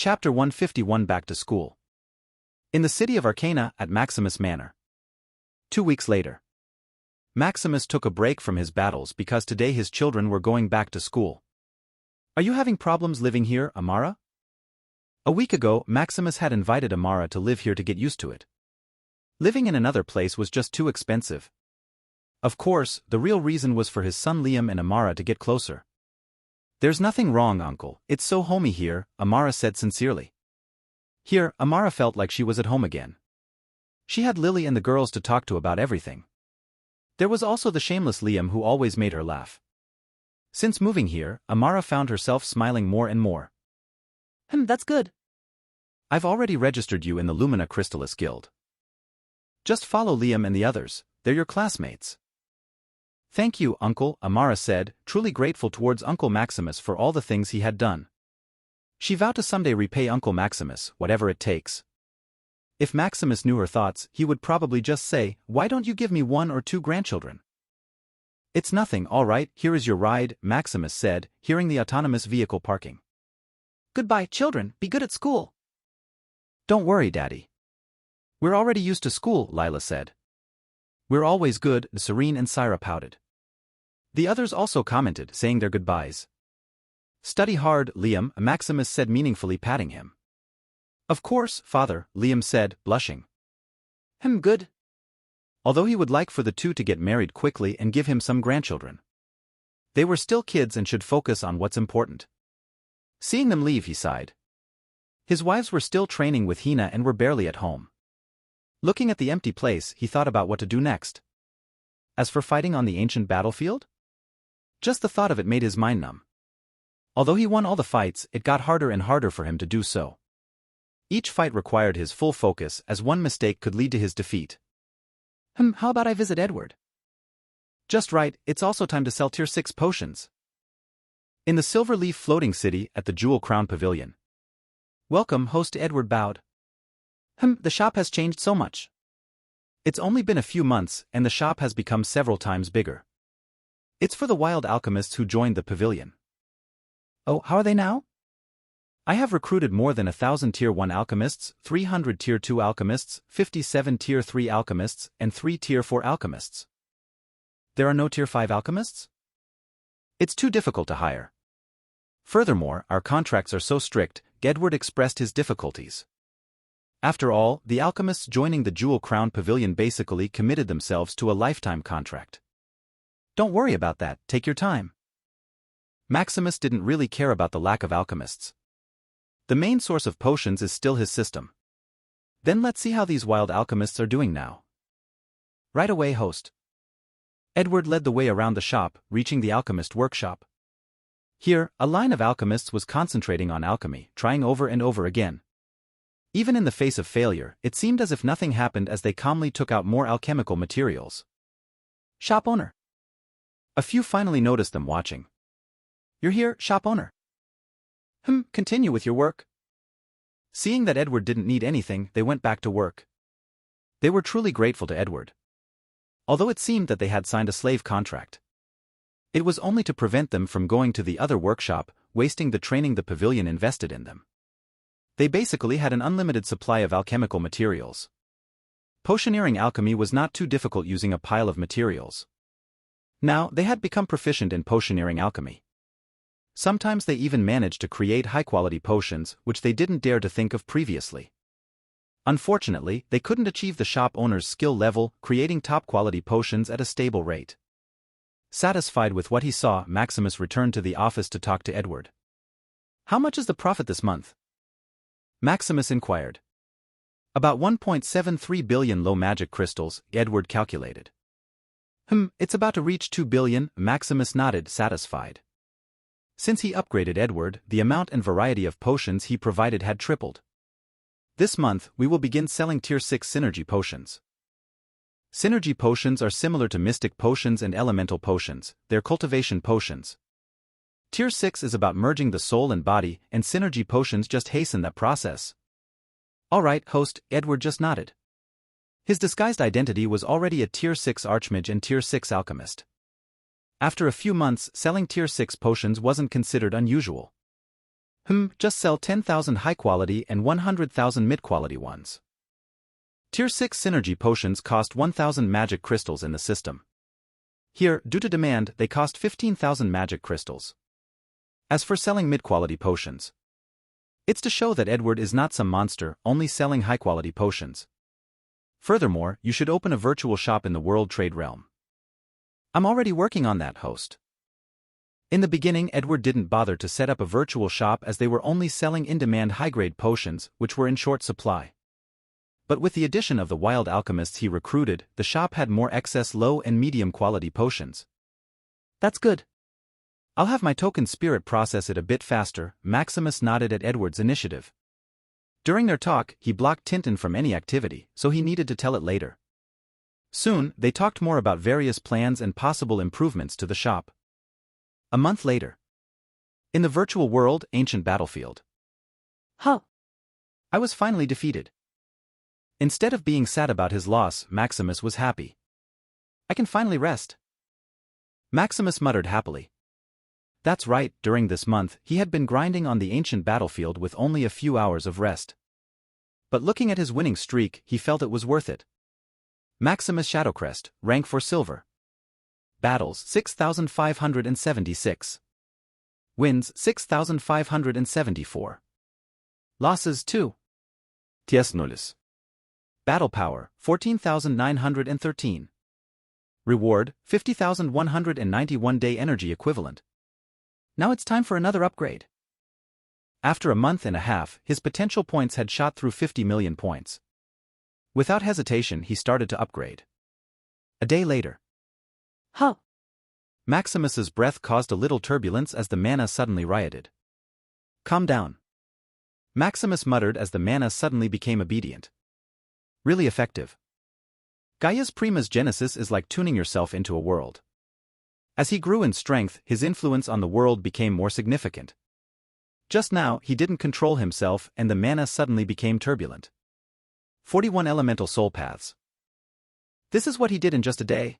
Chapter 151 Back to School. In the city of Arcana at Maximus Manor. 2 weeks later. Maximus took a break from his battles because today his children were going back to school. Are you having problems living here, Amara? A week ago, Maximus had invited Amara to live here to get used to it. Living in another place was just too expensive. Of course, the real reason was for his son Liam and Amara to get closer. There's nothing wrong, Uncle, it's so homey here, Amara said sincerely. Here, Amara felt like she was at home again. She had Lily and the girls to talk to about everything. There was also the shameless Liam who always made her laugh. Since moving here, Amara found herself smiling more and more. That's good. I've already registered you in the Lumina Crystallis Guild. Just follow Liam and the others, they're your classmates. Thank you, Uncle, Amara said, truly grateful towards Uncle Maximus for all the things he had done. She vowed to someday repay Uncle Maximus, whatever it takes. If Maximus knew her thoughts, he would probably just say, "Why don't you give me 1 or 2 grandchildren?" It's nothing, all right, here is your ride, Maximus said, hearing the autonomous vehicle parking. Goodbye, children, be good at school. Don't worry, Daddy. We're already used to school, Lila said. We're always good, Serene and Syra pouted. The others also commented, saying their goodbyes. Study hard, Liam, Maximus said meaningfully patting him. Of course, Father, Liam said, blushing. Good. Although he would like for the two to get married quickly and give him some grandchildren. They were still kids and should focus on what's important. Seeing them leave, he sighed. His wives were still training with Hina and were barely at home. Looking at the empty place, he thought about what to do next. As for fighting on the ancient battlefield? Just the thought of it made his mind numb. Although he won all the fights, it got harder and harder for him to do so. Each fight required his full focus, as one mistake could lead to his defeat. How about I visit Edward? Just right, it's also time to sell Tier 6 potions. In the Silver Leaf Floating City at the Jewel Crown Pavilion. Welcome, host Edward bowed. The shop has changed so much. It's only been a few months, and the shop has become several times bigger. It's for the wild alchemists who joined the pavilion. Oh, how are they now? I have recruited more than 1,000 Tier 1 alchemists, 300 Tier 2 alchemists, 57 Tier 3 alchemists, and 3 Tier 4 alchemists. There are no Tier 5 alchemists? It's too difficult to hire. Furthermore, our contracts are so strict, Edward expressed his difficulties. After all, the alchemists joining the Jewel Crown Pavilion basically committed themselves to a lifetime contract. Don't worry about that, take your time. Maximus didn't really care about the lack of alchemists. The main source of potions is still his system. Then let's see how these wild alchemists are doing now. Right away, host. Edward led the way around the shop, reaching the alchemist workshop. Here, a line of alchemists was concentrating on alchemy, trying over and over again. Even in the face of failure, it seemed as if nothing happened as they calmly took out more alchemical materials. Shop owner. A few finally noticed them watching. You're here, shop owner. Continue with your work. Seeing that Edward didn't need anything, they went back to work. They were truly grateful to Edward. Although it seemed that they had signed a slave contract. It was only to prevent them from going to the other workshop, wasting the training the pavilion invested in them. They basically had an unlimited supply of alchemical materials. Potioneering alchemy was not too difficult using a pile of materials. Now, they had become proficient in potioneering alchemy. Sometimes they even managed to create high-quality potions, which they didn't dare to think of previously. Unfortunately, they couldn't achieve the shop owner's skill level, creating top-quality potions at a stable rate. Satisfied with what he saw, Maximus returned to the office to talk to Edward. How much is the profit this month? Maximus inquired. About 1.73 billion low magic crystals, Edward calculated. It's about to reach 2 billion, Maximus nodded, satisfied. Since he upgraded Edward, the amount and variety of potions he provided had tripled. This month, we will begin selling Tier 6 synergy potions. Synergy potions are similar to mystic potions and elemental potions, they're cultivation potions. Tier 6 is about merging the soul and body, and synergy potions just hasten that process. All right, host, Edward just nodded. His disguised identity was already a Tier 6 archmage and Tier 6 alchemist. After a few months, selling Tier 6 potions wasn't considered unusual. Just sell 10,000 high-quality and 100,000 mid-quality ones. Tier 6 synergy potions cost 1,000 magic crystals in the system. Here, due to demand, they cost 15,000 magic crystals. As for selling mid-quality potions, it's to show that Edward is not some monster, only selling high-quality potions. Furthermore, you should open a virtual shop in the World Trade Realm. I'm already working on that, host. In the beginning, Edward didn't bother to set up a virtual shop as they were only selling in-demand high-grade potions, which were in short supply. But with the addition of the wild alchemists he recruited, the shop had more excess low and medium quality potions. That's good. I'll have my token spirit process it a bit faster. Maximus nodded at Edward's initiative. During their talk, he blocked Tintin from any activity, so he needed to tell it later. Soon, they talked more about various plans and possible improvements to the shop. A month later. In the virtual world, ancient battlefield. I was finally defeated. Instead of being sad about his loss, Maximus was happy. I can finally rest. Maximus muttered happily. That's right, during this month, he had been grinding on the ancient battlefield with only a few hours of rest. But looking at his winning streak, he felt it was worth it. Maximus Shadowcrest, rank 4 silver. Battles 6,576. Wins 6,574. Losses 2. Ties nulles. Battle power 14,913. Reward 50,191 day energy equivalent. Now it's time for another upgrade. After a month and a half, his potential points had shot through 50 million points. Without hesitation, he started to upgrade. A day later. Maximus's breath caused a little turbulence as the mana suddenly rioted. Calm down. Maximus muttered as the mana suddenly became obedient. Really effective. Gaia's Prima's genesis is like tuning yourself into a world. As he grew in strength, his influence on the world became more significant. Just now, he didn't control himself and the mana suddenly became turbulent. 41 elemental soul paths. This is what he did in just a day.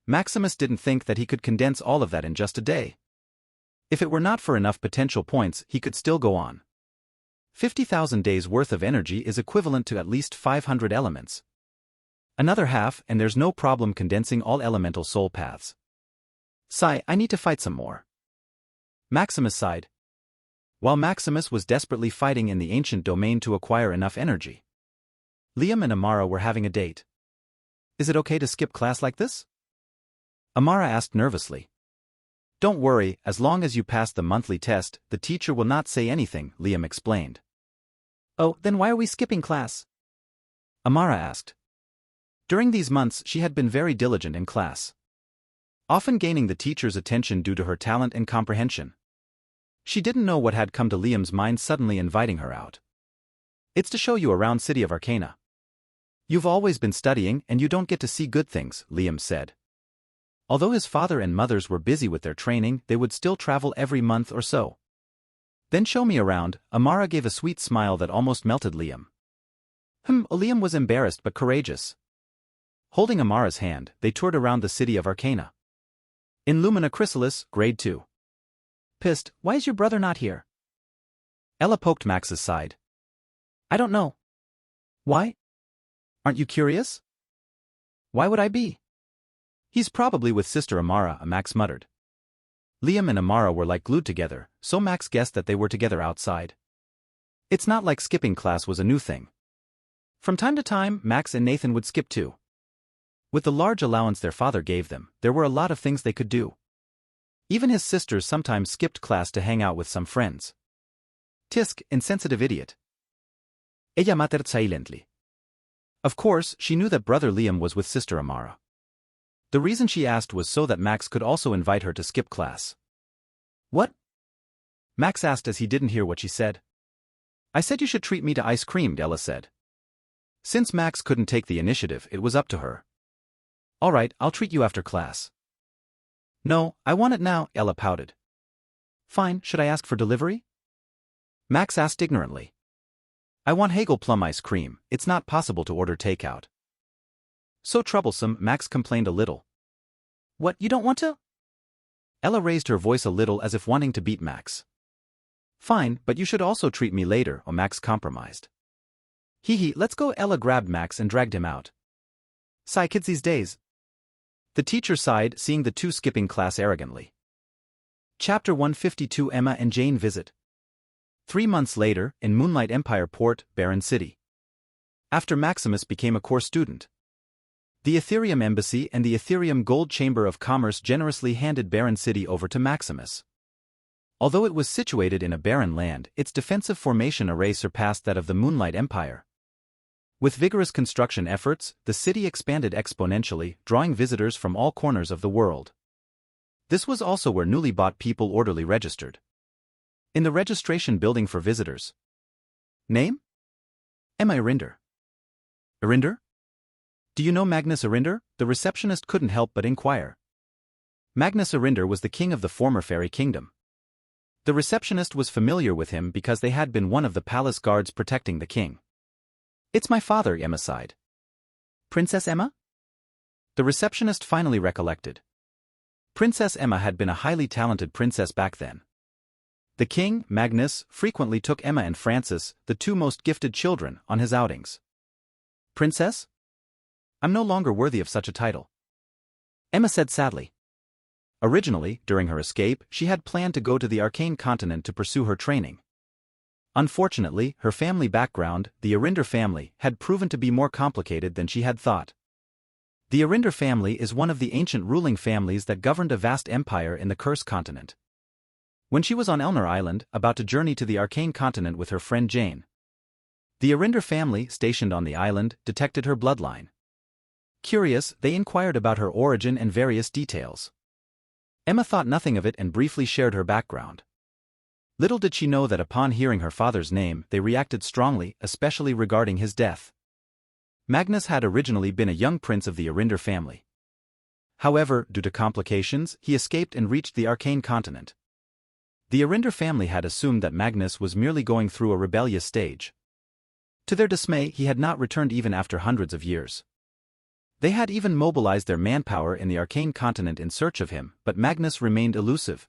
Maximus didn't think that he could condense all of that in just a day. If it were not for enough potential points, he could still go on. 50,000 days worth of energy is equivalent to at least 500 elements. Another half, and there's no problem condensing all elemental soul paths. Sigh, I need to fight some more. Maximus sighed. While Maximus was desperately fighting in the ancient domain to acquire enough energy, Liam and Amara were having a date. Is it okay to skip class like this? Amara asked nervously. Don't worry, as long as you pass the monthly test, the teacher will not say anything, Liam explained. Oh, then why are we skipping class? Amara asked. During these months she had been very diligent in class, often gaining the teacher's attention due to her talent and comprehension. She didn't know what had come to Liam's mind suddenly inviting her out. It's to show you around City of Arcana. You've always been studying and you don't get to see good things, Liam said. Although his father and mothers were busy with their training, they would still travel every month or so. Then show me around. Amara gave a sweet smile that almost melted Liam. Liam was embarrassed but courageous. Holding Amara's hand, they toured around the City of Arcana. In Lumina Chrysalis, Grade 2. Pissed, why is your brother not here? Ella poked Max's side. I don't know. Why? Aren't you curious? Why would I be? He's probably with Sister Amara, Max muttered. Liam and Amara were like glued together, so Max guessed that they were together outside. It's not like skipping class was a new thing. From time to time, Max and Nathan would skip too. With the large allowance their father gave them, there were a lot of things they could do. Even his sisters sometimes skipped class to hang out with some friends. Tisk, insensitive idiot. Ella muttered silently. Of course, she knew that brother Liam was with Sister Amara. The reason she asked was so that Max could also invite her to skip class. What? Max asked as he didn't hear what she said. I said you should treat me to ice cream, Ella said. Since Max couldn't take the initiative, it was up to her. All right, I'll treat you after class. No, I want it now, Ella pouted. Fine, should I ask for delivery? Max asked ignorantly. I want Hagel plum ice cream, it's not possible to order takeout. So troublesome, Max complained a little. What, you don't want to? Ella raised her voice a little as if wanting to beat Max. Fine, but you should also treat me later, or Max compromised. Hee, let's go. Ella grabbed Max and dragged him out. Sigh kids these days. The teacher sighed, seeing the two skipping class arrogantly. Chapter 152 Emma and Jane visit. 3 months later, in Moonlight Empire Port, Barren City. After Maximus became a core student, the Ethereum Embassy and the Ethereum Gold Chamber of Commerce generously handed Barren City over to Maximus. Although it was situated in a barren land, its defensive formation array surpassed that of the Moonlight Empire. With vigorous construction efforts, the city expanded exponentially, drawing visitors from all corners of the world. This was also where newly bought people orderly registered. In the registration building for visitors. Name? Emma Irinder. Irinder? Do you know Magnus Irinder? The receptionist couldn't help but inquire. Magnus Irinder was the king of the former fairy kingdom. The receptionist was familiar with him because they had been one of the palace guards protecting the king. It's my father, Emma sighed. Princess Emma? The receptionist finally recollected. Princess Emma had been a highly talented princess back then. The king, Magnus, frequently took Emma and Francis, the two most gifted children, on his outings. Princess? I'm no longer worthy of such a title, Emma said sadly. Originally, during her escape, she had planned to go to the Arcane Continent to pursue her training. Unfortunately, her family background, the Irinder family, had proven to be more complicated than she had thought. The Irinder family is one of the ancient ruling families that governed a vast empire in the Cursed Continent. When she was on Elner Island, about to journey to the Arcane Continent with her friend Jane, the Irinder family, stationed on the island, detected her bloodline. Curious, they inquired about her origin and various details. Emma thought nothing of it and briefly shared her background. Little did she know that upon hearing her father's name, they reacted strongly, especially regarding his death. Magnus had originally been a young prince of the Irinder family. However, due to complications, he escaped and reached the Arcane Continent. The Irinder family had assumed that Magnus was merely going through a rebellious stage. To their dismay, he had not returned even after hundreds of years. They had even mobilized their manpower in the Arcane Continent in search of him, but Magnus remained elusive.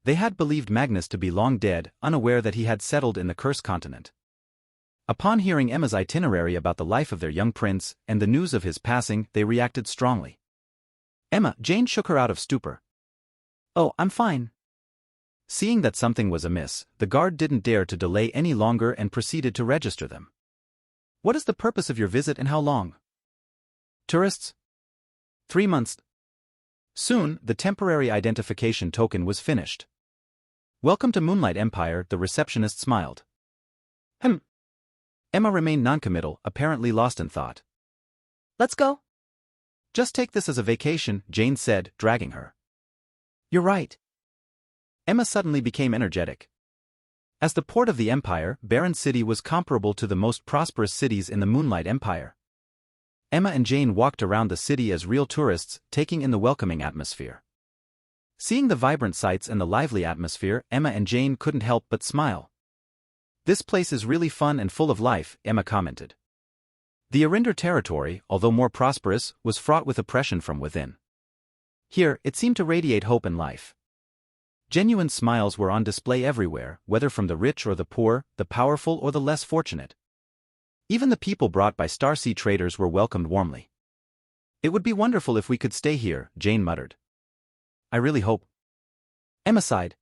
They had believed Magnus to be long dead, unaware that he had settled in the Cursed Continent. Upon hearing Emma's itinerary about the life of their young prince, and the news of his passing, they reacted strongly. Emma, Jane shook her out of stupor. Oh, I'm fine. Seeing that something was amiss, the guard didn't dare to delay any longer and proceeded to register them. What is the purpose of your visit and how long? Tourists? 3 months. Soon, the temporary identification token was finished. Welcome to Moonlight Empire, the receptionist smiled. Emma remained noncommittal, apparently lost in thought. Let's go. Just take this as a vacation, Jane said, dragging her. You're right. Emma suddenly became energetic. As the port of the Empire, Barren City was comparable to the most prosperous cities in the Moonlight Empire. Emma and Jane walked around the city as real tourists, taking in the welcoming atmosphere. Seeing the vibrant sights and the lively atmosphere, Emma and Jane couldn't help but smile. This place is really fun and full of life, Emma commented. The Irinder territory, although more prosperous, was fraught with oppression from within. Here, it seemed to radiate hope and life. Genuine smiles were on display everywhere, whether from the rich or the poor, the powerful or the less fortunate. Even the people brought by Starsea traders were welcomed warmly. It would be wonderful if we could stay here, Jane muttered. I really hope. Emma sighed.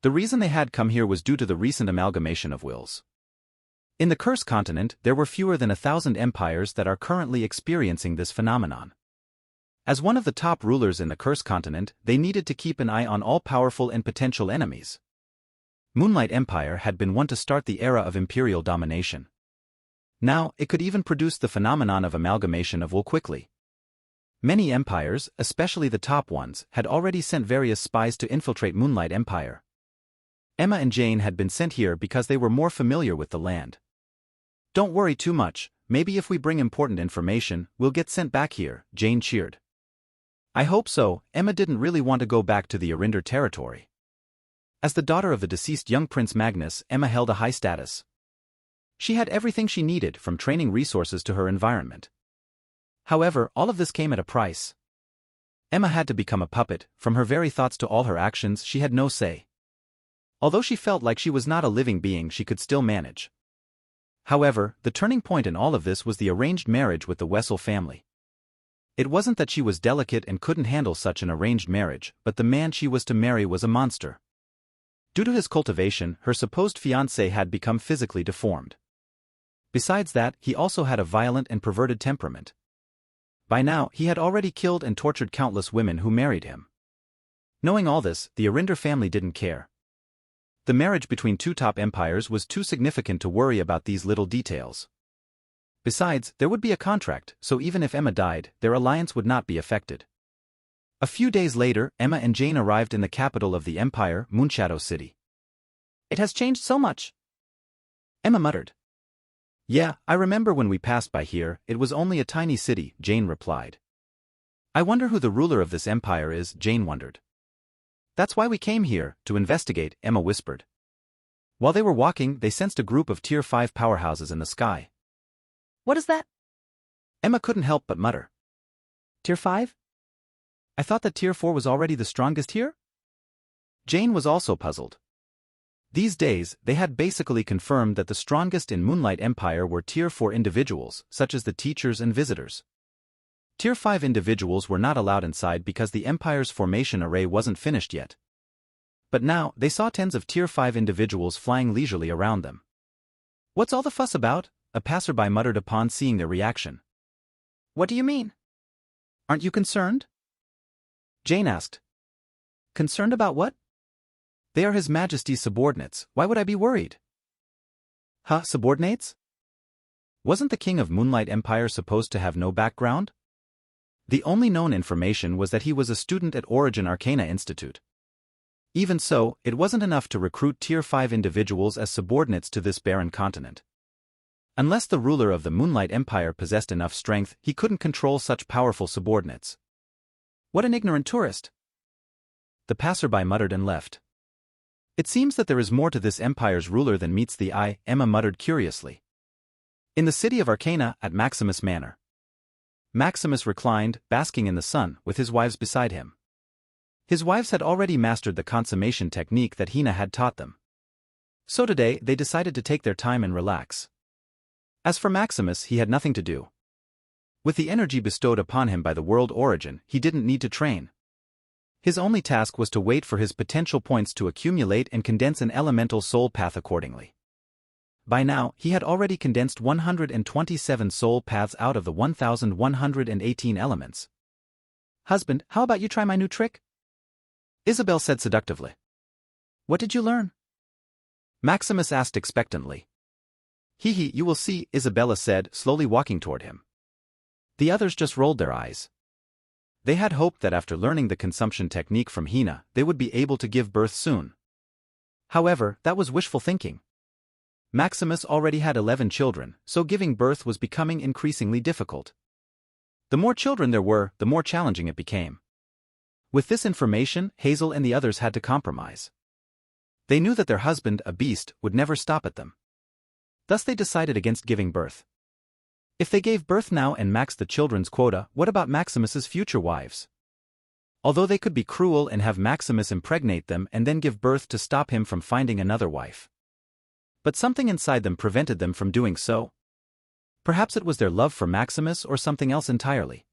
The reason they had come here was due to the recent amalgamation of wills. In the Cursed Continent, there were fewer than 1,000 empires that are currently experiencing this phenomenon. As one of the top rulers in the Cursed Continent, they needed to keep an eye on all powerful and potential enemies. Moonlight Empire had been one to start the era of imperial domination. Now, it could even produce the phenomenon of amalgamation of will quickly. Many empires, especially the top ones, had already sent various spies to infiltrate Moonlight Empire. Emma and Jane had been sent here because they were more familiar with the land. Don't worry too much, maybe if we bring important information, we'll get sent back here, Jane cheered. I hope so. Emma didn't really want to go back to the Irinder territory. As the daughter of the deceased young Prince Magnus, Emma held a high status. She had everything she needed, from training resources to her environment. However, all of this came at a price. Emma had to become a puppet. From her very thoughts to all her actions, she had no say. Although she felt like she was not a living being, she could still manage. However, the turning point in all of this was the arranged marriage with the Wessel family. It wasn't that she was delicate and couldn't handle such an arranged marriage, but the man she was to marry was a monster. Due to his cultivation, her supposed fiancé had become physically deformed. Besides that, he also had a violent and perverted temperament. By now, he had already killed and tortured countless women who married him. Knowing all this, the Arinder family didn't care. The marriage between two top empires was too significant to worry about these little details. Besides, there would be a contract, so even if Emma died, their alliance would not be affected. A few days later, Emma and Jane arrived in the capital of the empire, Moonshadow City. It has changed so much, Emma muttered. Yeah, I remember when we passed by here, it was only a tiny city, Jane replied. I wonder who the ruler of this empire is, Jane wondered. That's why we came here, to investigate, Emma whispered. While they were walking, they sensed a group of Tier 5 powerhouses in the sky. What is that? Emma couldn't help but mutter. Tier 5? I thought that Tier 4 was already the strongest here? Jane was also puzzled. These days, they had basically confirmed that the strongest in Moonlight Empire were Tier 4 individuals, such as the teachers and visitors. Tier 5 individuals were not allowed inside because the Empire's formation array wasn't finished yet. But now, they saw tens of Tier 5 individuals flying leisurely around them. What's all the fuss about? A passerby muttered upon seeing their reaction. What do you mean? Aren't you concerned? Jane asked. Concerned about what? They are His Majesty's subordinates, why would I be worried? Huh, subordinates? Wasn't the King of Moonlight Empire supposed to have no background? The only known information was that he was a student at Origin Arcana Institute. Even so, it wasn't enough to recruit Tier 5 individuals as subordinates to this barren continent. Unless the ruler of the Moonlight Empire possessed enough strength, he couldn't control such powerful subordinates. What an ignorant tourist! The passerby muttered and left. It seems that there is more to this empire's ruler than meets the eye, Emma muttered curiously. In the city of Arcana, at Maximus Manor. Maximus reclined, basking in the sun, with his wives beside him. His wives had already mastered the consummation technique that Hina had taught them. So today, they decided to take their time and relax. As for Maximus, he had nothing to do. With the energy bestowed upon him by the world Origin, he didn't need to train. His only task was to wait for his potential points to accumulate and condense an elemental soul path accordingly. By now, he had already condensed 127 soul paths out of the 1,118 elements. Husband, how about you try my new trick? Isabel said seductively. What did you learn? Maximus asked expectantly. Hee, you will see, Isabella said, slowly walking toward him. The others just rolled their eyes. They had hoped that after learning the consumption technique from Hina, they would be able to give birth soon. However, that was wishful thinking. Maximus already had 11 children, so giving birth was becoming increasingly difficult. The more children there were, the more challenging it became. With this information, Hazel and the others had to compromise. They knew that their husband, a beast, would never stop at them. Thus they decided against giving birth. If they gave birth now and maxed the children's quota, what about Maximus's future wives? Although they could be cruel and have Maximus impregnate them and then give birth to stop him from finding another wife. But something inside them prevented them from doing so. Perhaps it was their love for Maximus or something else entirely.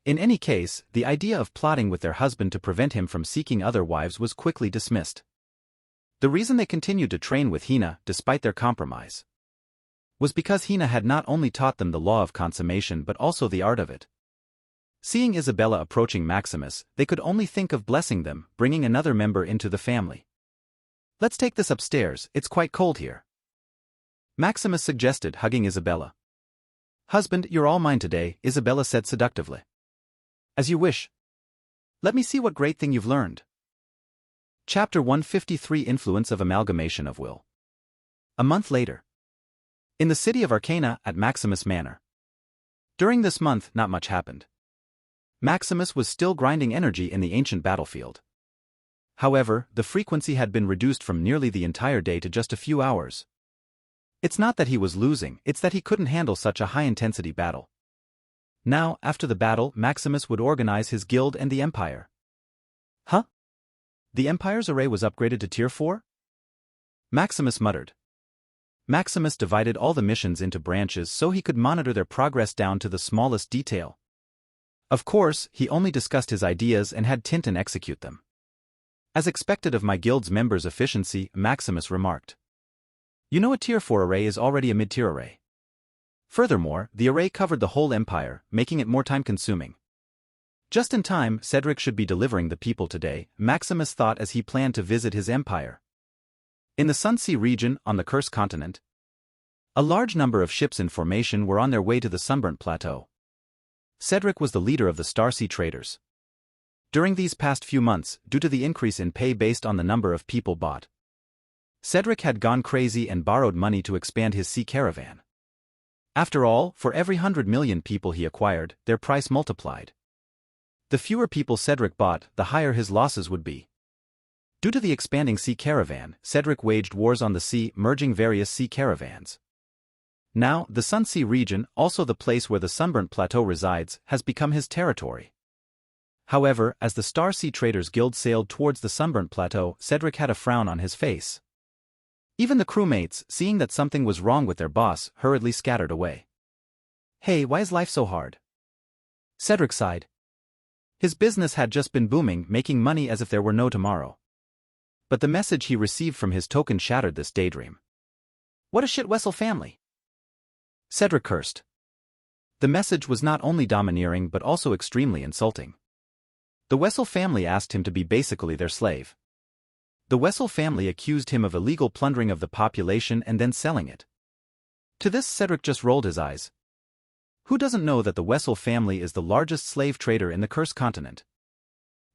In any case, the idea of plotting with their husband to prevent him from seeking other wives was quickly dismissed. The reason they continued to train with Hina, despite their compromise, was because Hina had not only taught them the law of consummation but also the art of it. Seeing Isabella approaching Maximus, they could only think of blessing them, bringing another member into the family. Let's take this upstairs, it's quite cold here, Maximus suggested, hugging Isabella. Husband, you're all mine today, Isabella said seductively. As you wish. Let me see what great thing you've learned. Chapter 153 Influence of Amalgamation of Will. A month later. In the city of Arcana, at Maximus Manor. During this month, not much happened. Maximus was still grinding energy in the ancient battlefield. However, the frequency had been reduced from nearly the entire day to just a few hours. It's not that he was losing, it's that he couldn't handle such a high-intensity battle. Now, after the battle, Maximus would organize his guild and the Empire. Huh? The Empire's array was upgraded to Tier 4? Maximus muttered. Maximus divided all the missions into branches so he could monitor their progress down to the smallest detail. Of course, he only discussed his ideas and had Tintin execute them. As expected of my guild's members' efficiency, Maximus remarked. You know, a tier 4 array is already a mid-tier array. Furthermore, the array covered the whole empire, making it more time-consuming. Just in time, Cedric should be delivering the people today, Maximus thought as he planned to visit his empire. In the Sunsea region, on the Cursed Continent, a large number of ships in formation were on their way to the Sunburnt Plateau. Cedric was the leader of the Starsea traders. During these past few months, due to the increase in pay based on the number of people bought, Cedric had gone crazy and borrowed money to expand his sea caravan. After all, for every 100 million people he acquired, their price multiplied. The fewer people Cedric bought, the higher his losses would be. Due to the expanding sea caravan, Cedric waged wars on the sea, merging various sea caravans. Now, the Sunsea region, also the place where the Sunburnt Plateau resides, has become his territory. However, as the Starsea Traders Guild sailed towards the Sunburnt Plateau, Cedric had a frown on his face. Even the crewmates, seeing that something was wrong with their boss, hurriedly scattered away. Hey, why is life so hard? Cedric sighed. His business had just been booming, making money as if there were no tomorrow. But the message he received from his token shattered this daydream. What a shit Wessel family! Cedric cursed. The message was not only domineering but also extremely insulting. The Wessel family asked him to be basically their slave. The Wessel family accused him of illegal plundering of the population and then selling it. To this Cedric just rolled his eyes. Who doesn't know that the Wessel family is the largest slave trader in the Cursed Continent?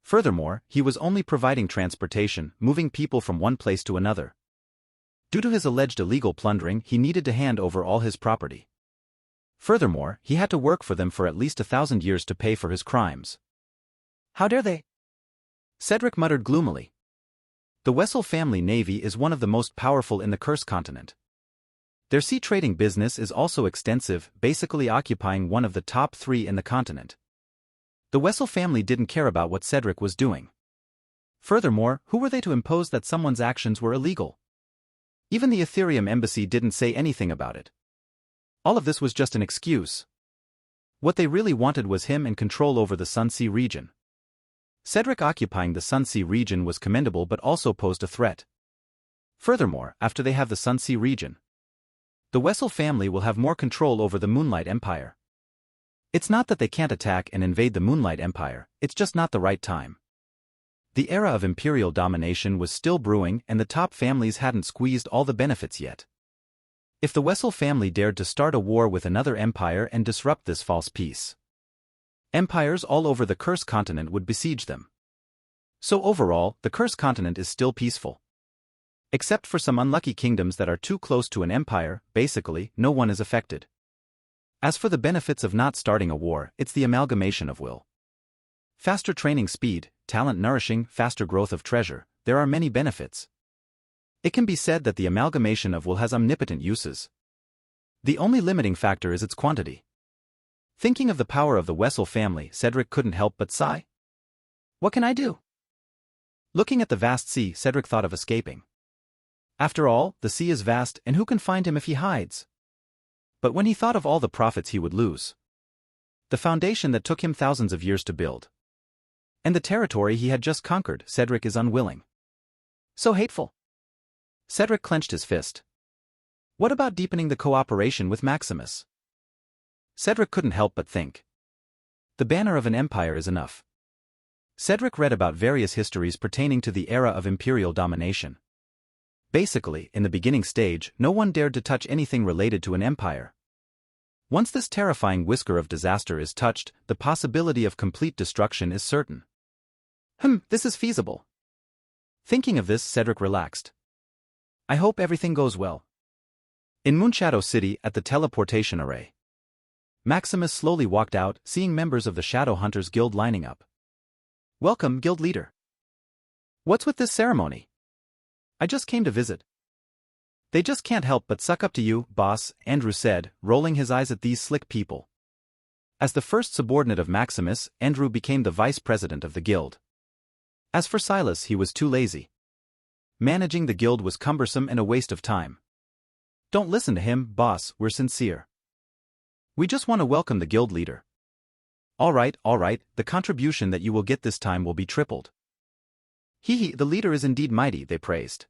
Furthermore, he was only providing transportation, moving people from one place to another. Due to his alleged illegal plundering, he needed to hand over all his property. Furthermore, he had to work for them for at least 1,000 years to pay for his crimes. How dare they? Cedric muttered gloomily. The Wessel family navy is one of the most powerful in the Cursed Continent. Their sea trading business is also extensive, basically occupying one of the top 3 in the continent. The Wessel family didn't care about what Cedric was doing. Furthermore, who were they to impose that someone's actions were illegal? Even the Ethereum embassy didn't say anything about it. All of this was just an excuse. What they really wanted was him and control over the Sunsea region. Cedric occupying the Sunsea region was commendable but also posed a threat. Furthermore, after they have the Sunsea region, the Wessel family will have more control over the Moonlight Empire. It's not that they can't attack and invade the Moonlight Empire, it's just not the right time. The era of imperial domination was still brewing and the top families hadn't squeezed all the benefits yet. If the Wessel family dared to start a war with another empire and disrupt this false peace, empires all over the Cursed Continent would besiege them. So overall, the Cursed Continent is still peaceful. Except for some unlucky kingdoms that are too close to an empire, basically, no one is affected. As for the benefits of not starting a war, it's the amalgamation of will. Faster training speed, talent nourishing, faster growth of treasure, there are many benefits. It can be said that the amalgamation of will has omnipotent uses. The only limiting factor is its quantity. Thinking of the power of the Wessel family, Cedric couldn't help but sigh. What can I do? Looking at the vast sea, Cedric thought of escaping. After all, the sea is vast, and who can find him if he hides? But when he thought of all the profits he would lose, the foundation that took him thousands of years to build, and the territory he had just conquered, Cedric is unwilling. So hateful. Cedric clenched his fist. What about deepening the cooperation with Maximus? Cedric couldn't help but think. The banner of an empire is enough. Cedric read about various histories pertaining to the era of imperial domination. Basically, in the beginning stage, no one dared to touch anything related to an empire. Once this terrifying whisker of disaster is touched, the possibility of complete destruction is certain. This is feasible. Thinking of this, Cedric relaxed. I hope everything goes well. In Moonshadow City, at the teleportation array, Maximus slowly walked out, seeing members of the Shadow Hunters Guild lining up. Welcome, Guild Leader. What's with this ceremony? I just came to visit. They just can't help but suck up to you, boss, Andrew said, rolling his eyes at these slick people. As the first subordinate of Maximus, Andrew became the vice president of the guild. As for Silas, he was too lazy. Managing the guild was cumbersome and a waste of time. Don't listen to him, boss, we're sincere. We just want to welcome the guild leader. All right, the contribution that you will get this time will be tripled. Hee, the leader is indeed mighty, they praised.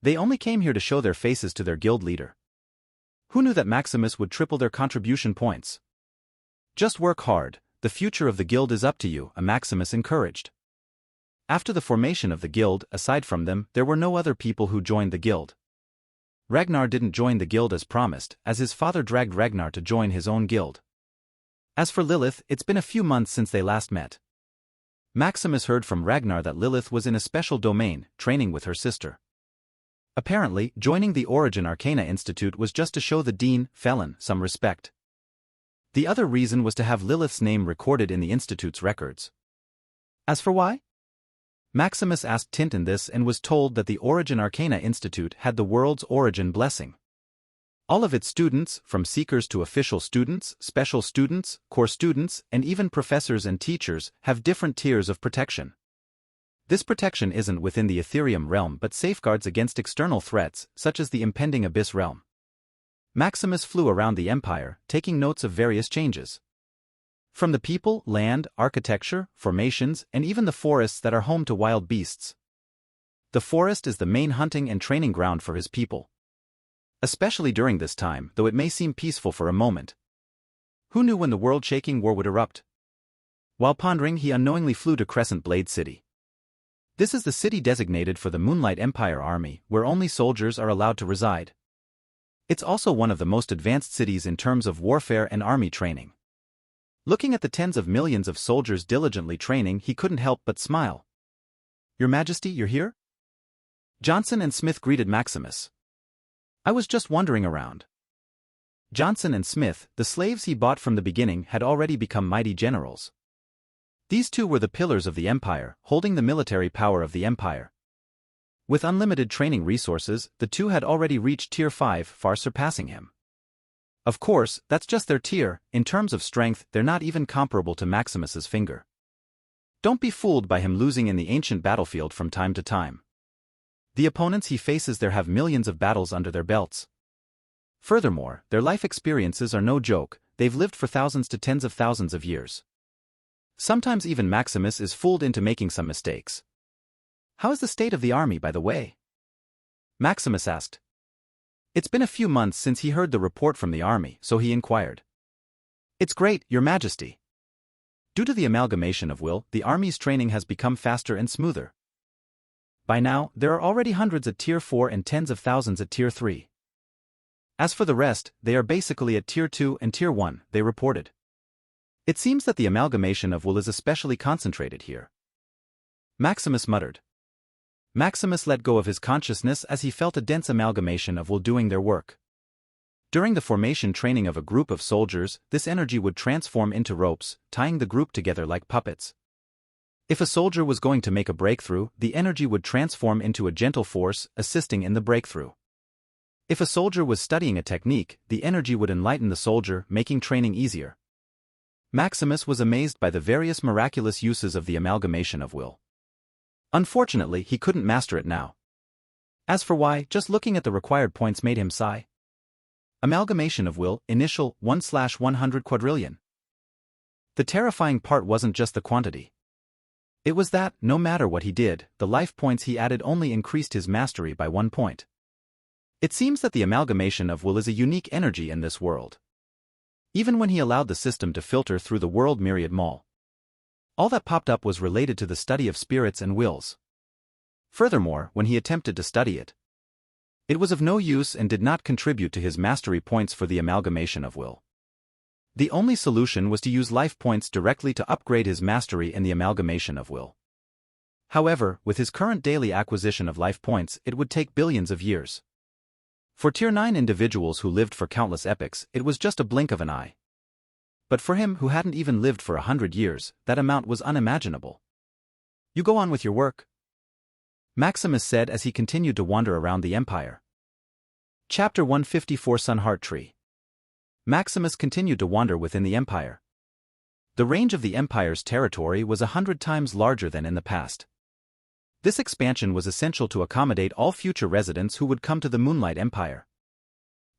They only came here to show their faces to their guild leader. Who knew that Maximus would triple their contribution points? Just work hard, the future of the guild is up to you, Maximus encouraged. After the formation of the guild, aside from them, there were no other people who joined the guild. Ragnar didn't join the guild as promised, as his father dragged Ragnar to join his own guild. As for Lilith, it's been a few months since they last met. Maximus heard from Ragnar that Lilith was in a special domain, training with her sister. Apparently, joining the Origin Arcana Institute was just to show the Dean, Felon, some respect. The other reason was to have Lilith's name recorded in the Institute's records. As for why? Maximus asked Tintin this and was told that the Origin Arcana Institute had the world's origin blessing. All of its students, from seekers to official students, special students, core students, and even professors and teachers, have different tiers of protection. This protection isn't within the Ethereum realm but safeguards against external threats, such as the impending Abyss realm. Maximus flew around the Empire, taking notes of various changes. From the people, land, architecture, formations, and even the forests that are home to wild beasts. The forest is the main hunting and training ground for his people. Especially during this time, though it may seem peaceful for a moment. Who knew when the world-shaking war would erupt? While pondering, he unknowingly flew to Crescent Blade City. This is the city designated for the Moonlight Empire Army, where only soldiers are allowed to reside. It's also one of the most advanced cities in terms of warfare and army training. Looking at the tens of millions of soldiers diligently training, he couldn't help but smile. Your Majesty, you're here? Johnson and Smith greeted Maximus. I was just wandering around. Johnson and Smith, the slaves he bought from the beginning, had already become mighty generals. These two were the pillars of the Empire, holding the military power of the Empire. With unlimited training resources, the two had already reached Tier 5, far surpassing him. Of course, that's just their tier. In terms of strength, they're not even comparable to Maximus's finger. Don't be fooled by him losing in the ancient battlefield from time to time. The opponents he faces there have millions of battles under their belts. Furthermore, their life experiences are no joke, they've lived for thousands to tens of thousands of years. Sometimes even Maximus is fooled into making some mistakes. How is the state of the army, by the way? Maximus asked. It's been a few months since he heard the report from the army, so he inquired. It's great, Your Majesty. Due to the amalgamation of will, the army's training has become faster and smoother. By now, there are already hundreds at Tier 4 and tens of thousands at Tier 3. As for the rest, they are basically at Tier 2 and Tier 1, they reported. It seems that the amalgamation of will is especially concentrated here. Maximus muttered. Maximus let go of his consciousness as he felt a dense amalgamation of will doing their work. During the formation training of a group of soldiers, this energy would transform into ropes, tying the group together like puppets. If a soldier was going to make a breakthrough, the energy would transform into a gentle force, assisting in the breakthrough. If a soldier was studying a technique, the energy would enlighten the soldier, making training easier. Maximus was amazed by the various miraculous uses of the amalgamation of will. Unfortunately, he couldn't master it now. As for why, just looking at the required points made him sigh. Amalgamation of will, initial, 1/100 quadrillion. The terrifying part wasn't just the quantity. It was that, no matter what he did, the life points he added only increased his mastery by 1 point. It seems that the amalgamation of will is a unique energy in this world. Even when he allowed the system to filter through the world myriad mall, all that popped up was related to the study of spirits and wills. Furthermore, when he attempted to study it, it was of no use and did not contribute to his mastery points for the amalgamation of will. The only solution was to use life points directly to upgrade his mastery in the amalgamation of will. However, with his current daily acquisition of life points, it would take billions of years. For Tier 9 individuals who lived for countless epochs, it was just a blink of an eye. But for him who hadn't even lived for 100 years, that amount was unimaginable. You go on with your work, Maximus said as he continued to wander around the Empire. Chapter 154 Sunheart Tree. Maximus continued to wander within the Empire. The range of the Empire's territory was 100 times larger than in the past. This expansion was essential to accommodate all future residents who would come to the Moonlight Empire.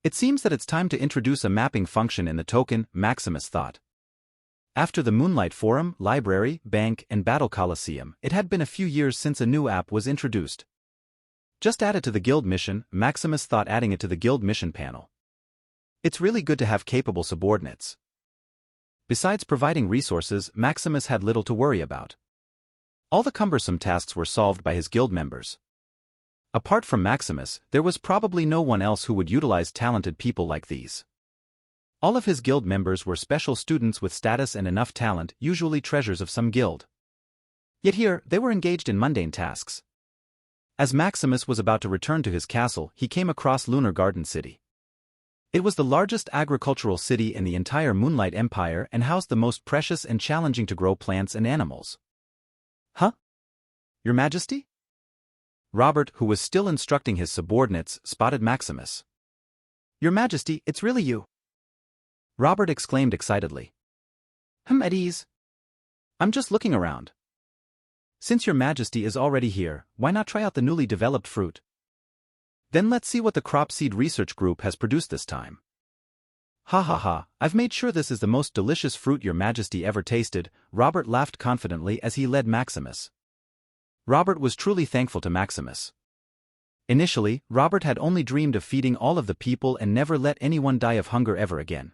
It seems that it's time to introduce a mapping function in the token, Maximus thought. After the Moonlight Forum, Library, Bank, and Battle Coliseum, it had been a few years since a new app was introduced. Just add it to the guild mission, Maximus thought, adding it to the guild mission panel. It's really good to have capable subordinates. Besides providing resources, Maximus had little to worry about. All the cumbersome tasks were solved by his guild members. Apart from Maximus, there was probably no one else who would utilize talented people like these. All of his guild members were special students with status and enough talent, usually treasures of some guild. Yet here, they were engaged in mundane tasks. As Maximus was about to return to his castle, he came across Lunar Garden City. It was the largest agricultural city in the entire Moonlight Empire and housed the most precious and challenging to grow plants and animals. Huh? Your Majesty? Robert, who was still instructing his subordinates, spotted Maximus. Your Majesty, it's really you. Robert exclaimed excitedly. At ease. I'm just looking around. Since your Majesty is already here, why not try out the newly developed fruit? Then let's see what the crop seed research group has produced this time. Ha ha ha, I've made sure this is the most delicious fruit your Majesty ever tasted, Robert laughed confidently as he led Maximus. Robert was truly thankful to Maximus. Initially, Robert had only dreamed of feeding all of the people and never let anyone die of hunger ever again.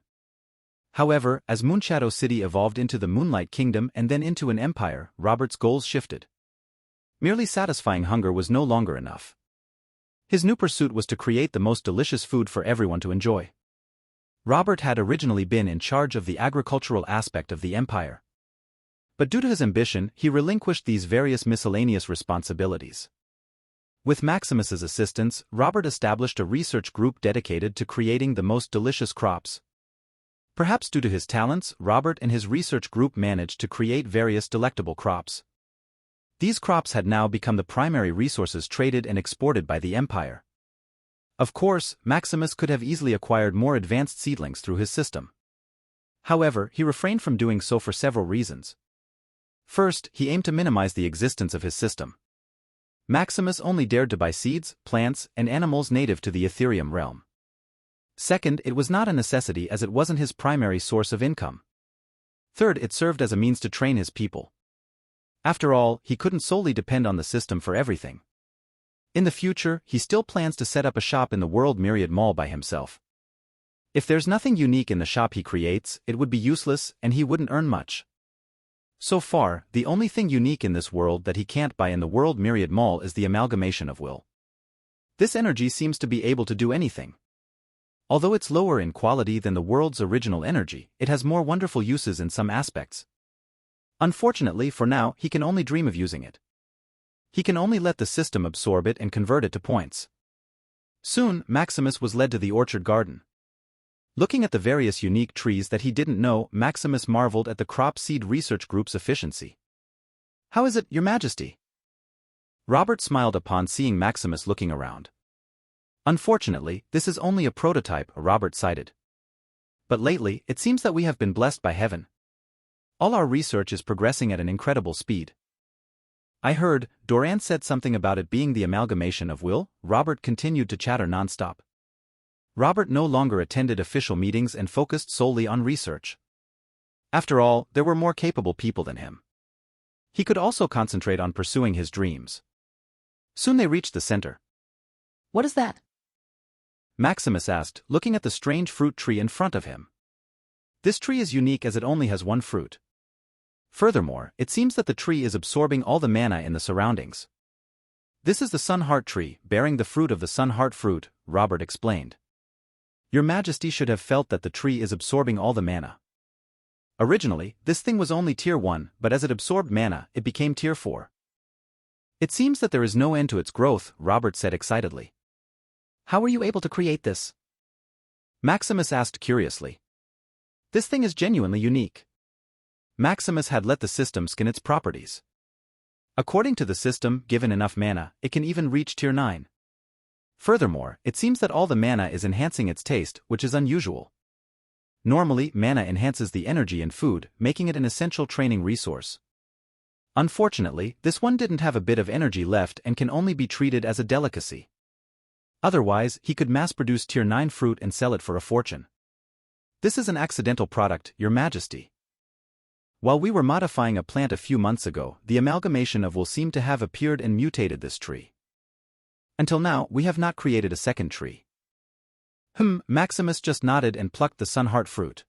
However, as Moonshadow City evolved into the Moonlight Kingdom and then into an empire, Robert's goals shifted. Merely satisfying hunger was no longer enough. His new pursuit was to create the most delicious food for everyone to enjoy. Robert had originally been in charge of the agricultural aspect of the empire. But due to his ambition, he relinquished these various miscellaneous responsibilities. With Maximus's assistance, Robert established a research group dedicated to creating the most delicious crops. Perhaps due to his talents, Robert and his research group managed to create various delectable crops. These crops had now become the primary resources traded and exported by the empire. Of course, Maximus could have easily acquired more advanced seedlings through his system. However, he refrained from doing so for several reasons. First, he aimed to minimize the existence of his system. Maximus only dared to buy seeds, plants, and animals native to the Ethereum realm. Second, it was not a necessity as it wasn't his primary source of income. Third, it served as a means to train his people. After all, he couldn't solely depend on the system for everything. In the future, he still plans to set up a shop in the World Myriad Mall by himself. If there's nothing unique in the shop he creates, it would be useless and he wouldn't earn much. So far, the only thing unique in this world that he can't buy in the World Myriad Mall is the Amalgamation of Will. This energy seems to be able to do anything. Although it's lower in quality than the world's original energy, it has more wonderful uses in some aspects. Unfortunately, for now, he can only dream of using it. He can only let the system absorb it and convert it to points. Soon, Maximus was led to the orchard garden. Looking at the various unique trees that he didn't know, Maximus marveled at the crop seed research group's efficiency. How is it, Your Majesty? Robert smiled upon seeing Maximus looking around. Unfortunately, this is only a prototype, Robert cited. But lately, it seems that we have been blessed by heaven. All our research is progressing at an incredible speed. I heard, Doran said something about it being the amalgamation of will. Robert continued to chatter nonstop. Robert no longer attended official meetings and focused solely on research. After all, there were more capable people than him. He could also concentrate on pursuing his dreams. Soon they reached the center. What is that? Maximus asked, looking at the strange fruit tree in front of him. This tree is unique as it only has one fruit. Furthermore, it seems that the tree is absorbing all the mana in the surroundings. This is the Sun Heart tree, bearing the fruit of the Sun Heart fruit, Robert explained. Your Majesty should have felt that the tree is absorbing all the mana. Originally, this thing was only Tier 1, but as it absorbed mana, it became Tier 4. It seems that there is no end to its growth, Robert said excitedly. How were you able to create this? Maximus asked curiously. This thing is genuinely unique. Maximus had let the system skin its properties. According to the system, given enough mana, it can even reach Tier 9. Furthermore, it seems that all the mana is enhancing its taste, which is unusual. Normally, mana enhances the energy in food, making it an essential training resource. Unfortunately, this one didn't have a bit of energy left and can only be treated as a delicacy. Otherwise, he could mass-produce Tier 9 fruit and sell it for a fortune. This is an accidental product, Your Majesty. While we were modifying a plant a few months ago, the amalgamation of will seem to have appeared and mutated this tree. Until now, we have not created a second tree. Maximus just nodded and plucked the sunheart fruit.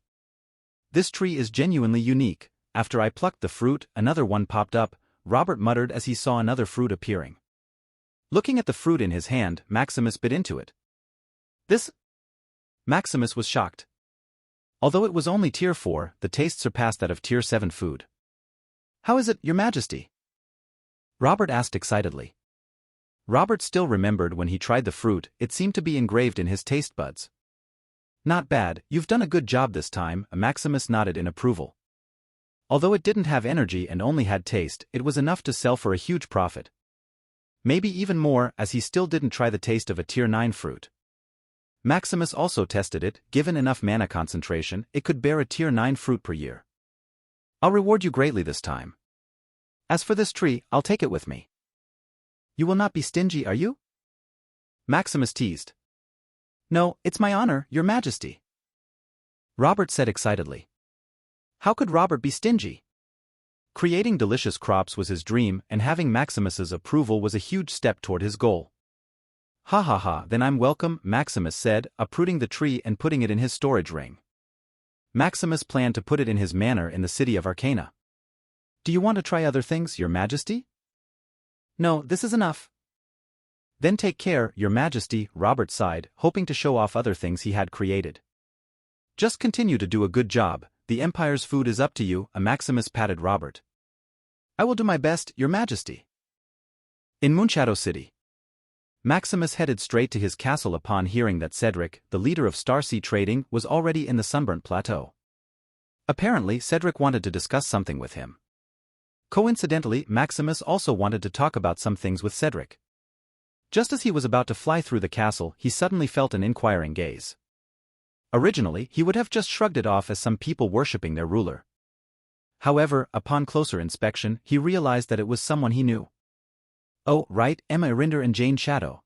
This tree is genuinely unique. After I plucked the fruit, another one popped up, Robert muttered as he saw another fruit appearing. Looking at the fruit in his hand, Maximus bit into it. This? Maximus was shocked. Although it was only Tier 4, the taste surpassed that of Tier 7 food. How is it, Your Majesty? Robert asked excitedly. Robert still remembered when he tried the fruit, it seemed to be engraved in his taste buds. Not bad, you've done a good job this time, Maximus nodded in approval. Although it didn't have energy and only had taste, it was enough to sell for a huge profit. Maybe even more, as he still didn't try the taste of a Tier 9 fruit. Maximus also tested it, given enough mana concentration, it could bear a Tier 9 fruit per year. I'll reward you greatly this time. As for this tree, I'll take it with me. You will not be stingy, are you? Maximus teased. No, it's my honor, Your Majesty. Robert said excitedly. How could Robert be stingy? Creating delicious crops was his dream, and having Maximus's approval was a huge step toward his goal. Ha ha ha, then I'm welcome, Maximus said, uprooting the tree and putting it in his storage ring. Maximus planned to put it in his manor in the city of Arcana. Do you want to try other things, Your Majesty? No, this is enough. Then take care, Your Majesty, Robert sighed, hoping to show off other things he had created. Just continue to do a good job, the Empire's food is up to you, Maximus patted Robert. I will do my best, Your Majesty. In Moonshadow City. Maximus headed straight to his castle upon hearing that Cedric, the leader of Starsea Trading, was already in the Sunburnt Plateau. Apparently, Cedric wanted to discuss something with him. Coincidentally, Maximus also wanted to talk about some things with Cedric. Just as he was about to fly through the castle, he suddenly felt an inquiring gaze. Originally, he would have just shrugged it off as some people worshipping their ruler. However, upon closer inspection, he realized that it was someone he knew. Oh, right, Emma Irinder and Jane Shadow.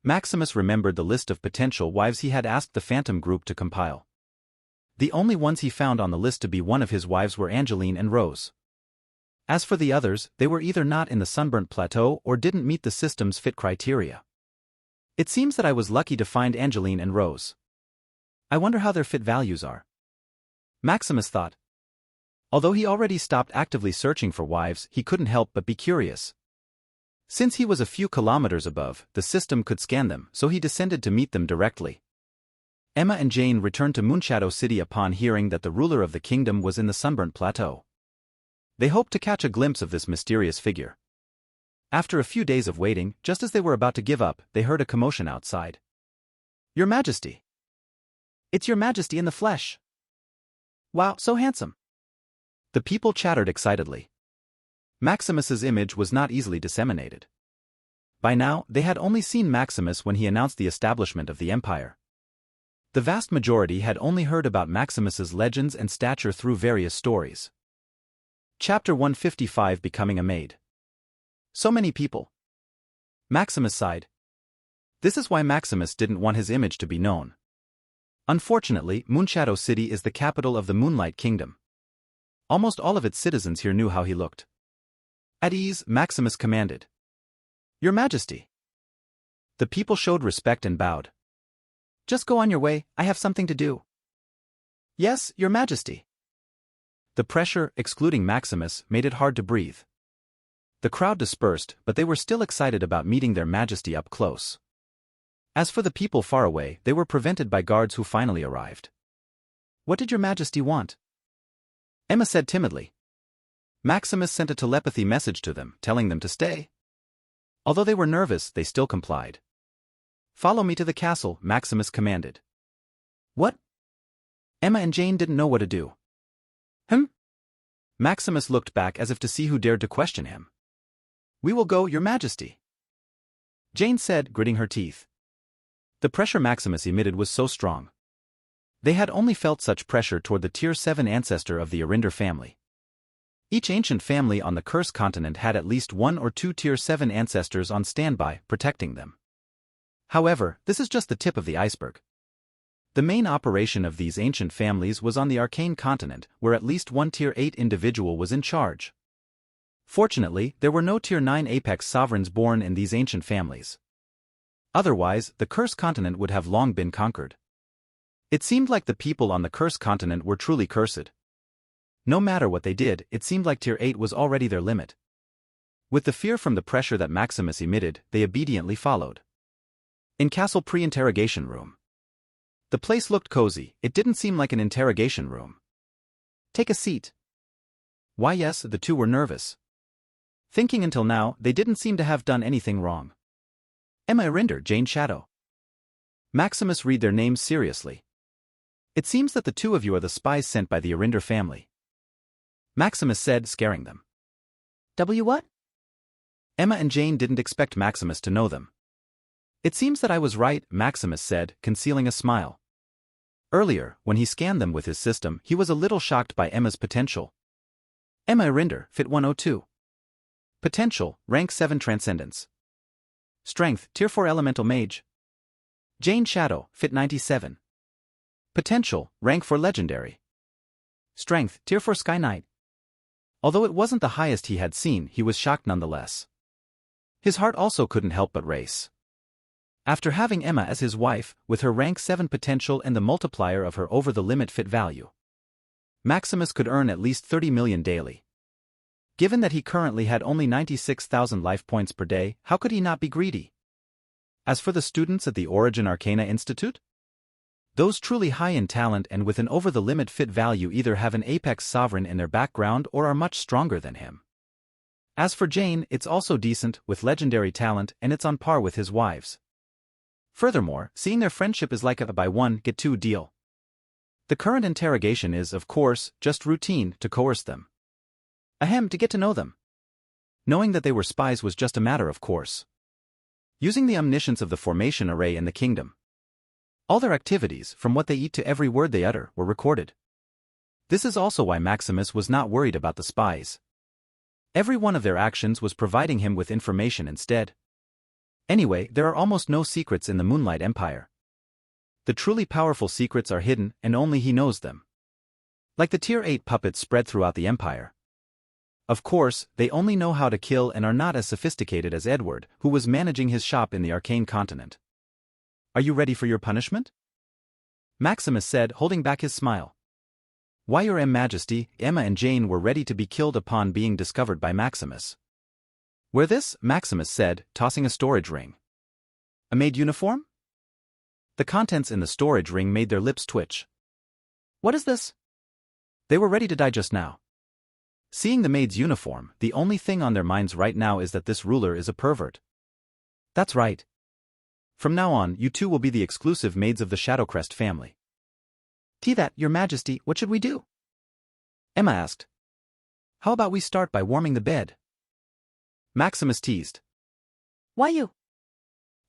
Maximus remembered the list of potential wives he had asked the Phantom group to compile. The only ones he found on the list to be one of his wives were Angeline and Rose. As for the others, they were either not in the Sunburnt Plateau or didn't meet the system's fit criteria. It seems that I was lucky to find Angeline and Rose. I wonder how their fit values are. Maximus thought. Although he already stopped actively searching for wives, he couldn't help but be curious. Since he was a few kilometers above, the system could scan them, so he descended to meet them directly. Emma and Jane returned to Moonshadow City upon hearing that the ruler of the kingdom was in the Sunburnt Plateau. They hoped to catch a glimpse of this mysterious figure. After a few days of waiting, just as they were about to give up, they heard a commotion outside. Your Majesty! It's Your Majesty in the flesh! Wow, so handsome! The people chattered excitedly. Maximus's image was not easily disseminated. By now, they had only seen Maximus when he announced the establishment of the Empire. The vast majority had only heard about Maximus's legends and stature through various stories. Chapter 155 Becoming a Maid. So many people. Maximus sighed. This is why Maximus didn't want his image to be known. Unfortunately, Moonshadow City is the capital of the Moonlight Kingdom. Almost all of its citizens here knew how he looked. At ease, Maximus commanded. Your Majesty. The people showed respect and bowed. Just go on your way, I have something to do. Yes, Your Majesty. The pressure, excluding Maximus, made it hard to breathe. The crowd dispersed, but they were still excited about meeting their Majesty up close. As for the people far away, they were prevented by guards who finally arrived. What did Your Majesty want? Emma said timidly. Maximus sent a telepathy message to them, telling them to stay. Although they were nervous, they still complied. Follow me to the castle, Maximus commanded. What? Emma and Jane didn't know what to do. Maximus looked back as if to see who dared to question him. We will go, Your Majesty. Jane said, gritting her teeth. The pressure Maximus emitted was so strong. They had only felt such pressure toward the Tier 7 ancestor of the Irinder family. Each ancient family on the Cursed Continent had at least 1 or 2 Tier 7 ancestors on standby, protecting them. However, this is just the tip of the iceberg. The main operation of these ancient families was on the Arcane Continent, where at least one Tier 8 individual was in charge. Fortunately, there were no Tier 9 apex sovereigns born in these ancient families. Otherwise, the Cursed Continent would have long been conquered. It seemed like the people on the Cursed Continent were truly cursed. No matter what they did, it seemed like Tier 8 was already their limit. With the fear from the pressure that Maximus emitted, they obediently followed. In Castle Pre-Interrogation Room. The place looked cozy, it didn't seem like an interrogation room. Take a seat. Why yes, the two were nervous. Thinking until now, they didn't seem to have done anything wrong. Emma Arinder, Jane Shadow. Maximus read their names seriously. It seems that the two of you are the spies sent by the Arinder family. Maximus said, scaring them. What? Emma and Jane didn't expect Maximus to know them. It seems that I was right, Maximus said, concealing a smile. Earlier, when he scanned them with his system, he was a little shocked by Emma's potential. Emma Arinder, Fit 102. Potential, Rank 7 Transcendence. Strength, Tier 4 Elemental Mage. Jane Shadow, Fit 97. Potential, Rank 4 Legendary. Strength, Tier 4 Sky Knight. Although it wasn't the highest he had seen, he was shocked nonetheless. His heart also couldn't help but race. After having Emma as his wife, with her rank 7 potential and the multiplier of her over-the-limit fit value, Maximus could earn at least 30 million daily. Given that he currently had only 96,000 life points per day, how could he not be greedy? As for the students at the Origin Arcana Institute, those truly high in talent and with an over-the-limit fit value either have an apex sovereign in their background or are much stronger than him. As for Jane, it's also decent, with legendary talent, and it's on par with his wives. Furthermore, seeing their friendship is like a buy-one-get-two deal. The current interrogation is, of course, just routine to coerce them. Ahem, to get to know them. Knowing that they were spies was just a matter of course. Using the omniscience of the formation array in the kingdom, all their activities, from what they eat to every word they utter, were recorded. This is also why Maximus was not worried about the spies. Every one of their actions was providing him with information instead. Anyway, there are almost no secrets in the Moonlight Empire. The truly powerful secrets are hidden, and only he knows them. Like the Tier 8 puppets spread throughout the Empire. Of course, they only know how to kill and are not as sophisticated as Edward, who was managing his shop in the Arcane Continent. Are you ready for your punishment? Maximus said, holding back his smile. Why, Your Majesty, Emma and Jane were ready to be killed upon being discovered by Maximus. Wear this, Maximus said, tossing a storage ring. A maid uniform? The contents in the storage ring made their lips twitch. What is this? They were ready to die just now. Seeing the maid's uniform, the only thing on their minds right now is that this ruler is a pervert. That's right. From now on, you two will be the exclusive maids of the Shadowcrest family. Your Majesty, what should we do? Emma asked. How about we start by warming the bed? Maximus teased. Why you?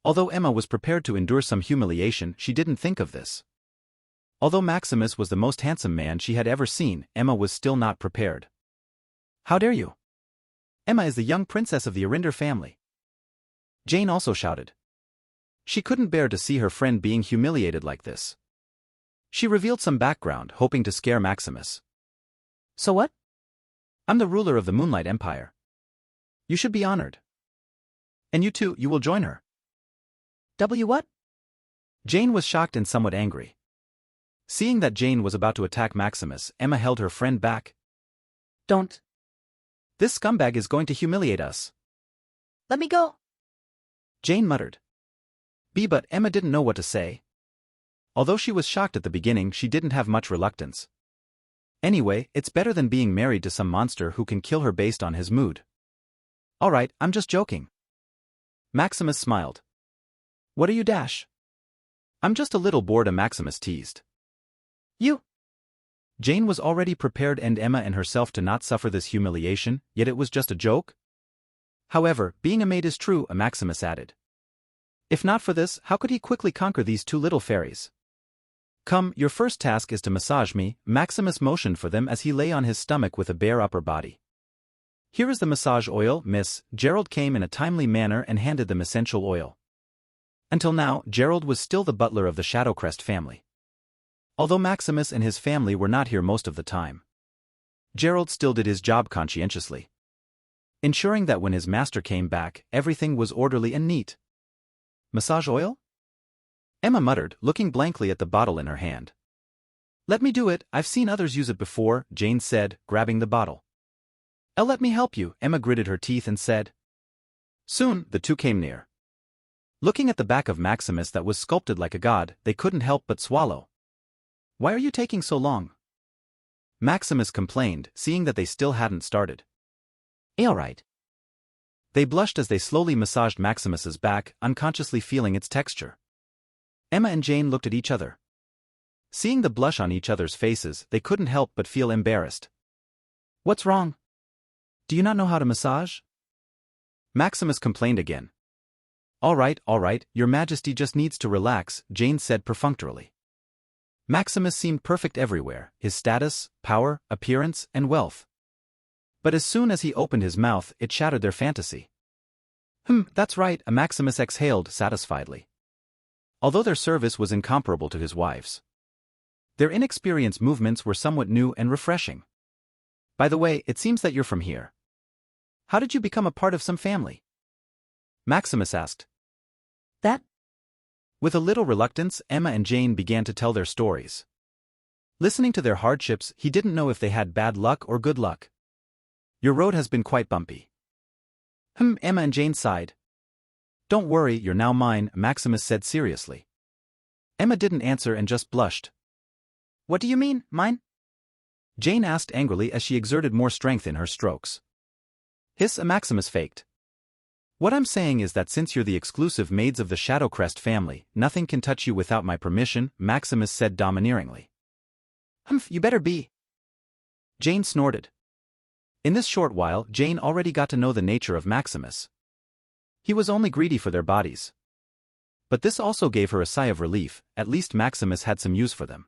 Although Emma was prepared to endure some humiliation, she didn't think of this. Although Maximus was the most handsome man she had ever seen, Emma was still not prepared. How dare you? Emma is the young princess of the Arinder family. Jane also shouted. She couldn't bear to see her friend being humiliated like this. She revealed some background, hoping to scare Maximus. So what? I'm the ruler of the Moonlight Empire. You should be honored. And you too, you will join her. What? Jane was shocked and somewhat angry. Seeing that Jane was about to attack Maximus, Emma held her friend back. Don't. This scumbag is going to humiliate us. Let me go. Jane muttered. But Emma didn't know what to say. Although she was shocked at the beginning, she didn't have much reluctance. Anyway, it's better than being married to some monster who can kill her based on his mood. Alright, I'm just joking. Maximus smiled. What are you, Dash? I'm just a little bored, Maximus teased. You? Jane was already prepared and Emma and herself to not suffer this humiliation, yet it was just a joke? However, being a maid is true, Maximus added. If not for this, how could he quickly conquer these two little fairies? Come, your first task is to massage me, Maximus motioned for them as he lay on his stomach with a bare upper body. Here is the massage oil, miss. Gerald came in a timely manner and handed them essential oil. Until now, Gerald was still the butler of the Shadowcrest family. Although Maximus and his family were not here most of the time, Gerald still did his job conscientiously, ensuring that when his master came back, everything was orderly and neat. Massage oil? Emma muttered, looking blankly at the bottle in her hand. Let me do it, I've seen others use it before, Jane said, grabbing the bottle. Let me help you, Emma gritted her teeth and said. Soon, the two came near. Looking at the back of Maximus that was sculpted like a god, they couldn't help but swallow. Why are you taking so long? Maximus complained, seeing that they still hadn't started. All right. They blushed as they slowly massaged Maximus's back, unconsciously feeling its texture. Emma and Jane looked at each other. Seeing the blush on each other's faces, they couldn't help but feel embarrassed. What's wrong? Do you not know how to massage? Maximus complained again. All right, your majesty just needs to relax, Jane said perfunctorily. Maximus seemed perfect everywhere, his status, power, appearance, and wealth. But as soon as he opened his mouth, it shattered their fantasy. That's right, Maximus exhaled satisfiedly. Although their service was incomparable to his wives, their inexperienced movements were somewhat new and refreshing. By the way, it seems that you're from here. How did you become a part of some family? Maximus asked. That? With a little reluctance, Emma and Jane began to tell their stories. Listening to their hardships, he didn't know if they had bad luck or good luck. Your road has been quite bumpy. Emma and Jane sighed. Don't worry, you're now mine, Maximus said seriously. Emma didn't answer and just blushed. What do you mean, mine? Jane asked angrily as she exerted more strength in her strokes. Hiss, Maximus faked. What I'm saying is that since you're the exclusive maids of the Shadowcrest family, nothing can touch you without my permission, Maximus said domineeringly. You better be. Jane snorted. In this short while, Jane already got to know the nature of Maximus. He was only greedy for their bodies. But this also gave her a sigh of relief, at least Maximus had some use for them.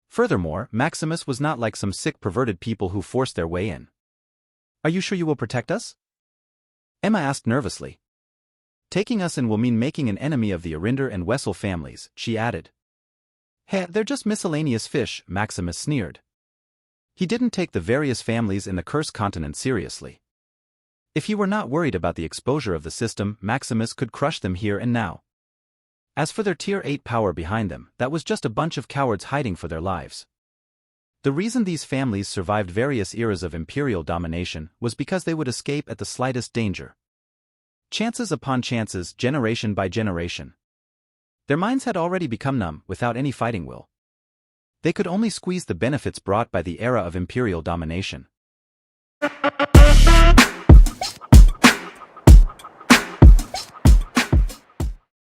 Furthermore, Maximus was not like some sick perverted people who forced their way in. Are you sure you will protect us? Emma asked nervously. Taking us in will mean making an enemy of the Arinder and Wessel families, she added. They're just miscellaneous fish, Maximus sneered. He didn't take the various families in the Cursed Continent seriously. If he were not worried about the exposure of the system, Maximus could crush them here and now. As for their Tier 8 power behind them, that was just a bunch of cowards hiding for their lives. The reason these families survived various eras of imperial domination was because they would escape at the slightest danger. Chances upon chances, generation by generation. Their minds had already become numb, without any fighting will. They could only squeeze the benefits brought by the era of imperial domination.